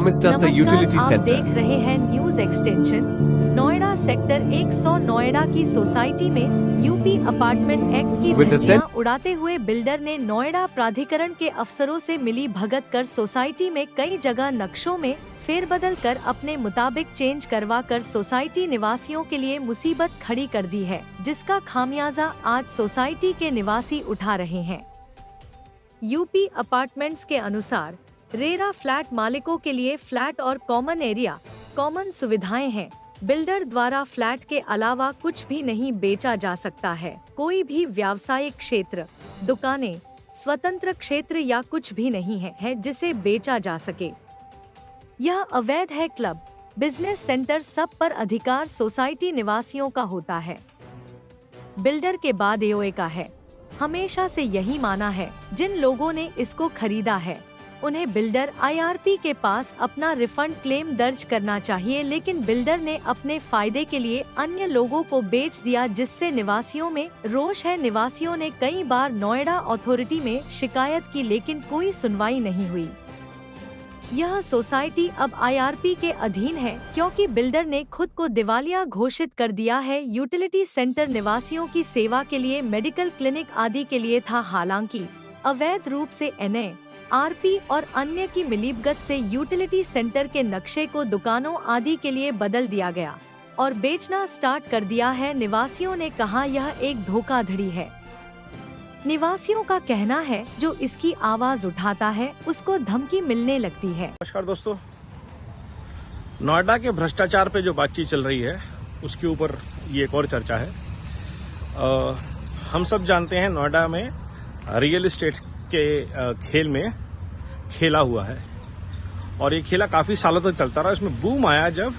promised us a utility आप center. देख रहे हैं news extension. Noida sector 100 Noida की सोसाइटी में यूपी अपार्टमेंट एक्ट की With a धज्जियां उड़ाते हुए बिल्डर ने नोएडा प्राधिकरण के अफसरों से मिली भगत कर सोसाइटी में कई जगह नक्शों में फेरबदल कर अपने मुताबिक चेंज करवा कर सोसाइटी निवासियों के लिए मुसीबत खड़ी कर दी है, जिसका खामियाजा आज सोसाइटी के निवासी उठा रहे हैं। यूपी अपार्टमेंट्स के अनुसार रेरा फ्लैट मालिकों के लिए फ्लैट और कॉमन एरिया, कॉमन सुविधाएं हैं। बिल्डर द्वारा फ्लैट के अलावा कुछ भी नहीं बेचा जा सकता है। कोई भी व्यावसायिक क्षेत्र, दुकानें, स्वतंत्र क्षेत्र या कुछ भी नहीं है जिसे बेचा जा सके। यह अवैध है। क्लब, बिजनेस सेंटर सब पर अधिकार सोसाइटी निवासियों का होता है। बिल्डर के बाद एओए का है। हमेशा से यही माना है। जिन लोगों ने इसको खरीदा है उन्हें बिल्डर आईआरपी के पास अपना रिफंड क्लेम दर्ज करना चाहिए, लेकिन बिल्डर ने अपने फायदे के लिए अन्य लोगों को बेच दिया, जिससे निवासियों में रोष है। निवासियों ने कई बार नोएडा अथॉरिटी में शिकायत की, लेकिन कोई सुनवाई नहीं हुई। यह सोसाइटी अब आईआरपी के अधीन है क्योंकि बिल्डर ने खुद को दिवालिया घोषित कर दिया है। यूटिलिटी सेंटर निवासियों की सेवा के लिए, मेडिकल क्लिनिक आदि के लिए था। हालांकि अवैध रूप से एनए, आरपी और अन्य की मिलीभगत से यूटिलिटी सेंटर के नक्शे को दुकानों आदि के लिए बदल दिया गया और बेचना स्टार्ट कर दिया है। निवासियों ने कहा यह एक धोखाधड़ी है। निवासियों का कहना है जो इसकी आवाज उठाता है उसको धमकी मिलने लगती है। नमस्कार दोस्तों, नोएडा के भ्रष्टाचार पे जो बातचीत चल रही है उसके ऊपर ये एक और चर्चा है। हम सब जानते हैं नोएडा में रियल एस्टेट के खेल में खेला हुआ है और ये खेला काफी सालों तक चलता रहा। इसमें बूम आया जब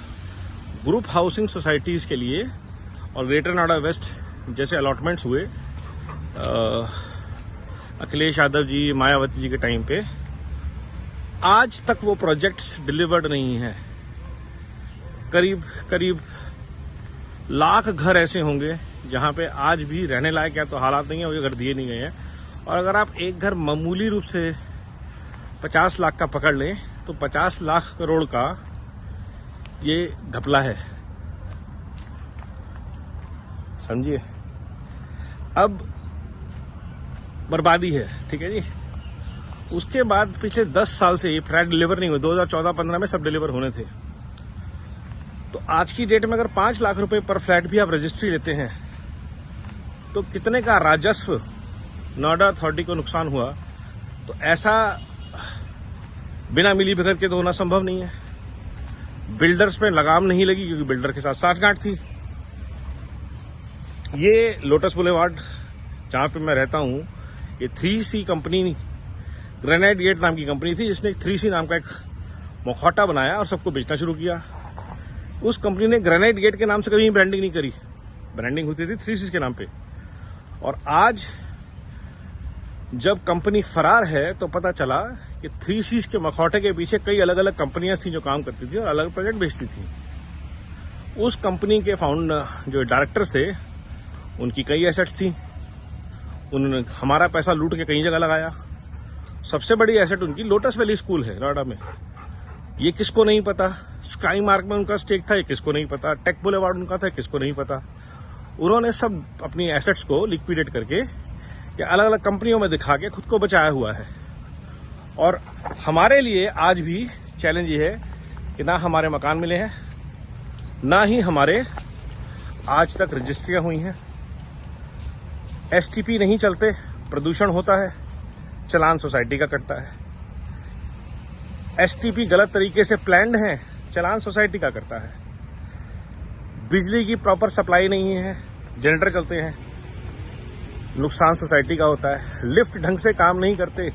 ग्रुप हाउसिंग सोसाइटीज के लिए और ग्रेटर नोएडा वेस्ट जैसे अलॉटमेंट्स हुए अखिलेश यादव जी, मायावती जी के टाइम पे। आज तक वो प्रोजेक्ट्स डिलीवर्ड नहीं है। करीब करीब लाख घर ऐसे होंगे जहां पे आज भी रहने लायक या तो हालात नहीं है, वो घर दिए नहीं गए हैं। और अगर आप एक घर मामूली रूप से 50 लाख का पकड़ लें तो 50 लाख करोड़ का ये घपला है, समझिए। अब बर्बादी है, ठीक है जी। उसके बाद पिछले 10 साल से ये फ्लैट डिलीवर नहीं हुए। 2014-15 में सब डिलीवर होने थे। तो आज की डेट में अगर 5 लाख रुपए पर फ्लैट भी आप रजिस्ट्री लेते हैं तो कितने का राजस्व नोएडा अथॉरिटी को नुकसान हुआ। तो ऐसा बिना मिलीभगत के तो होना संभव नहीं है। बिल्डर्स पे लगाम नहीं लगी क्योंकि बिल्डर के साथ साठगांठ थी। ये लोटस बुलेवार्ड जहां पे मैं रहता हूं, ये 3C कंपनी, ग्रेनाइट गेट नाम की कंपनी थी जिसने 3C नाम का एक मुखौटा बनाया और सबको बेचना शुरू किया। उस कंपनी ने ग्रेनाइट गेट के नाम से कभी ब्रांडिंग नहीं करी। ब्रांडिंग होती थी 3C के नाम पे। और आज जब कंपनी फरार है तो पता चला कि 3C के मखौटे के पीछे कई अलग अलग कंपनियां थी जो काम करती थी और अलग प्रोजेक्ट बेचती थी। उस कंपनी के फाउंडर जो डायरेक्टर्स थे उनकी कई एसेट्स थी। उन्होंने हमारा पैसा लूट के कई जगह लगाया। सबसे बड़ी एसेट उनकी लोटस वैली स्कूल है नोएडा में। ये किसको नहीं पता। स्काई मार्क में उनका स्टेक था, ये किसको नहीं पता। टेक बुलेवार्ड उनका था, किसको नहीं पता। उन्होंने सब अपनी एसेट्स को लिक्विडेट करके या अलग अलग कंपनियों में दिखा के खुद को बचाया हुआ है। और हमारे लिए आज भी चैलेंज ये है कि ना हमारे मकान मिले हैं, ना ही हमारे आज तक रजिस्ट्रियां हुई हैं। एसटीपी नहीं चलते, प्रदूषण होता है, चालान सोसाइटी का कटता है। एसटीपी गलत तरीके से प्लान्ड है, चालान सोसाइटी का करता है। बिजली की प्रॉपर सप्लाई नहीं है, जनरेटर चलते हैं, नुकसान सोसाइटी का होता है। लिफ्ट ढंग से काम नहीं करते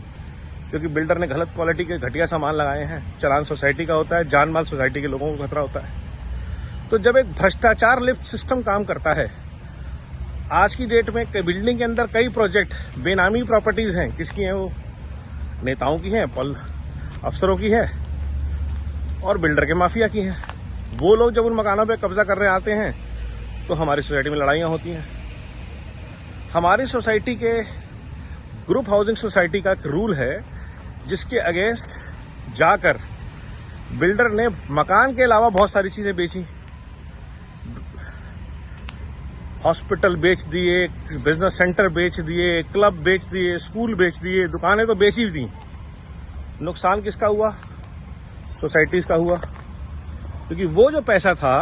क्योंकि बिल्डर ने गलत क्वालिटी के घटिया सामान लगाए हैं, चालान सोसाइटी का होता है। जान माल सोसाइटी के लोगों को खतरा होता है। तो जब एक भ्रष्टाचार लिफ्ट सिस्टम काम करता है, आज की डेट में बिल्डिंग के अंदर कई प्रोजेक्ट बेनामी प्रॉपर्टीज हैं। किसकी हैं वो? नेताओं की हैं, अफसरों की है और बिल्डर के माफिया की है। वो लोग जब उन मकानों पे कब्जा करने आते हैं तो हमारी सोसाइटी में लड़ाइयां होती हैं। हमारी सोसाइटी के ग्रुप हाउसिंग सोसाइटी का एक रूल है जिसके अगेंस्ट जाकर बिल्डर ने मकान के अलावा बहुत सारी चीजें बेची, हॉस्पिटल बेच दिए, बिजनेस सेंटर बेच दिए, क्लब बेच दिए, स्कूल बेच दिए, दुकानें तो बेच ही दी। नुकसान किसका हुआ? सोसाइटीज का हुआ, क्योंकि वो जो पैसा था